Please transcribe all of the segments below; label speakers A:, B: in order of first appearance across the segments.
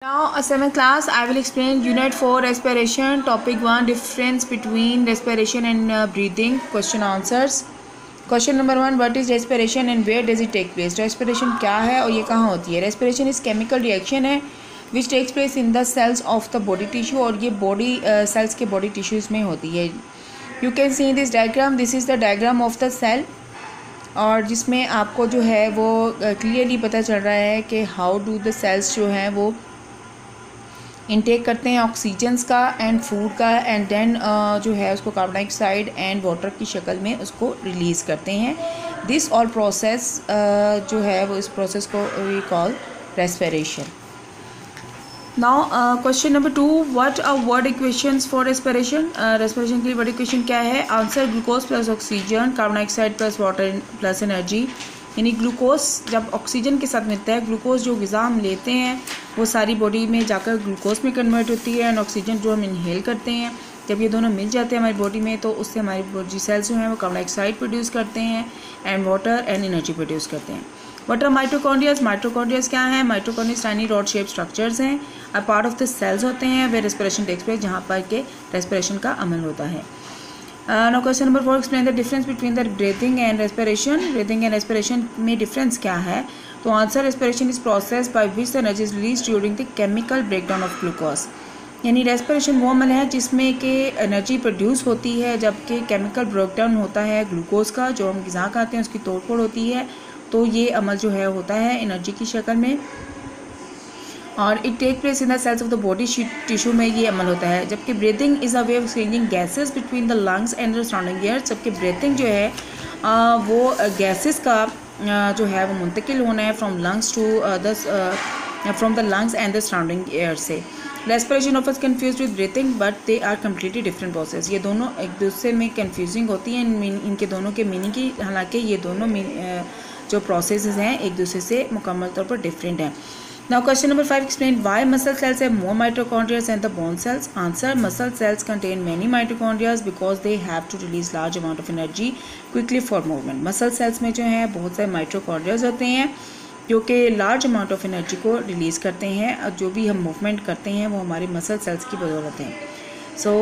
A: Now, a 7th class, I will explain Unit 4 Respiration, Topic 1 Difference between respiration and breathing. Question answers. Question number 1, what is respiration and where does it take place? Respiration क्या है और ये कहाँ होती है? Respiration is chemical reaction है which takes place in the cells of the body tissue और ये body cells के body tissues में होती है. You can see in this diagram, this is the diagram of the cell और जिसमें आपको जो है वो क्लियरली पता चल रहा है कि हाउ डू द सेल्स जो हैं वो इनटेक करते हैं ऑक्सीजन्स का एंड फूड का एंड देन जो है उसको कार्बन डाइऑक्साइड एंड वाटर की शक्ल में उसको रिलीज़ करते हैं. दिस ऑल प्रोसेस जो है वो इस प्रोसेस को we call respiration. Now question number 2, what are word equations for respiration. Respiration के लिए वर्ड इक्वेशन क्या है? Answer glucose plus oxygen, carbon dioxide plus water plus energy. यानी ग्लूकोज जब ऑक्सीजन के साथ मिलता है, ग्लूकोज जो ग़िज़ा हम लेते हैं वो सारी बॉडी में जाकर ग्लूकोज में कन्वर्ट होती है एंड ऑक्सीजन जो हम इनहेल करते हैं, जब ये दोनों मिल जाते हैं हमारी बॉडी में तो उससे हमारी बॉडी सेल्स जो हैं वो कार्बन डाइऑक्साइड प्रोड्यूस करते हैं and water and energy produce करते हैं. What are mitochondrias. माइटोकॉन्ड्रियाज क्या है? Mitochondrias tiny rod shape structures हैं, a part of the cells होते हैं वे रेस्पिरेशन टेक्स प्लेस, जहाँ पर के रेस्पिरेशन का अमल होता है. Now question number 4, explain the difference between the breathing and respiration. Breathing and respiration में difference क्या है? तो answer respiration is process by which the energy is released during the chemical breakdown of glucose. यानी respiration वो अमल है जिसमें कि energy produce होती है जबकि केमिकल ब्रेकडाउन होता है ग्लूकोज का, जो हम ग़िज़ा खाते हैं उसकी तोड़ फोड़ होती है, तो ये अमल जो है होता है एनर्जी की शक्ल में और it take place in the cells of the body tissue में ये अमल होता है. जबकि breathing is a way of exchanging gases between the lungs and the surrounding air. जबकि ब्रीथिंग जो है वो गैसेस का जो है वो मुंतकिल होना है from lungs to from the lungs and the surrounding air से. Respiration of confuse with breathing but they are completely different process. ये दोनों एक दूसरे में कन्फ्यूजिंग होती हैं इनके दोनों के मीनिंग की, हालांकि ये दोनों जो प्रोसेस हैं एक दूसरे से मुकम्मल तौर पर डिफरेंट हैं. Now question number 5, explain why muscle cells have more mitochondria than the bone cells. Answer, muscle cells contain many mitochondria because they have to release large amount of energy quickly for movement. Muscle cells में जो है बहुत सारे mitochondria होते हैं जो कि large amount of energy को release करते हैं और जो भी हम movement करते हैं वो हमारे muscle cells की बदौलत हैं. So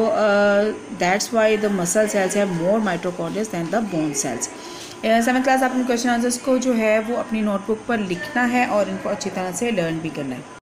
A: that's why the muscle cells have more mitochondria than the bone cells. 7th class अपने क्वेश्चन आंसर्स को जो है वो अपनी नोटबुक पर लिखना है और इनको अच्छी तरह से लर्न भी करना है.